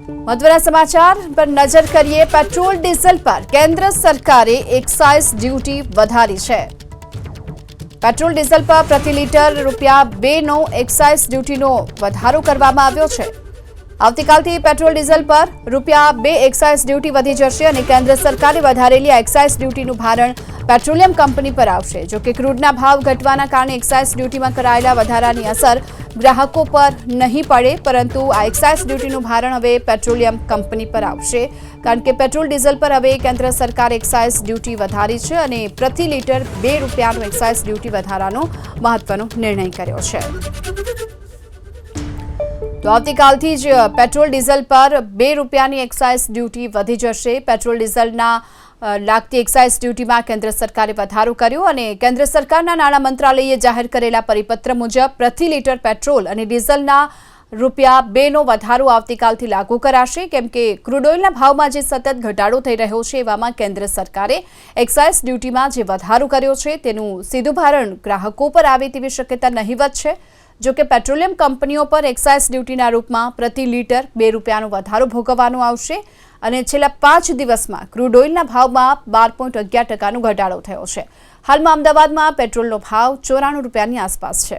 महत्वना समाचार पर नजर करिए। पेट्रोल डीजल पर केंद्र सरकारे एक्साइज ड्यूटी वधारी है। पेट्रोल डीजल पर प्रति लीटर ₹2 एक्साइज ड्यूटीनो વધારો કરવામાં આવ્યો છે। આવતીકાલથી પેટ્રોલ ડીઝલ પર ₹2 એક્સાઇઝ ડ્યુટી વધી જશે અને કેન્દ્ર સરકારે વધારેલી એક્સાઇઝ ડ્યુટીનું ભારણ પેટ્રોલિયમ કંપની પર આવશે। જો કે ક્રૂડના ભાવ ઘટવાના કારણે એક્સાઇઝ ડ્યુટીમાં કરાયેલા વધારાની અસર ગ્રાહકો પર નહીં પડે, પરંતુ આ એક્સાઇઝ ડ્યુટીનું ભારણ હવે પેટ્રોલિયમ કંપની પર આવશે, કારણ કે પેટ્રોલ ડીઝલ પર હવે કેન્દ્ર સરકારે એક્સાઇઝ ડ્યુટી વધારી છે અને પ્રતિ લીટર ₹2નો એક્સાઇઝ ડ્યુટી વધારાનો મહત્વનો નિર્ણય કર્યો છે। तो આવતીકાલથી જ પેટ્રોલ ડીઝલ પર ₹2ની એક્સાઇઝ ડ્યુટી વધી જશે। પેટ્રોલ ડીઝલના લાગતી એક્સાઇઝ ડ્યુટીમાં કેન્દ્ર સરકારે વધારો કર્યો અને કેન્દ્ર સરકારના નાણાં મંત્રાલયે જાહેર કરેલા પરિપત્ર મુજબ પ્રતિ લીટર પેટ્રોલ અને ડીઝલના ₹2નો વધારો આવતીકાલથી લાગુ કરાશે, કેમ કે ક્રૂડ ઓઇલના ભાવમાં જે સતત ઘટાડો થઈ રહ્યો છે, એવામાં કેન્દ્ર સરકારે એક્સાઇઝ ડ્યુટીમાં જે વધારો કર્યો છે તેનું સીધું ભારણ ગ્રાહકો પર આવે તેવી શક્યતા નહીવત છે। જો કે પેટ્રોલિયમ કંપનીઓ પર એક્સાઇઝ ડ્યુટીના રૂપમાં પ્રતિ લીટર ₹2નો વધારો ભોગવવાનો આવશે અને છેલ્લા 5 દિવસમાં ક્રૂડ ઓઇલના ભાવમાં 12.11% ઘટાડો થયો છે। હાલમાં અમદાવાદમાં પેટ્રોલનો ભાવ ₹94ની આસપાસ છે।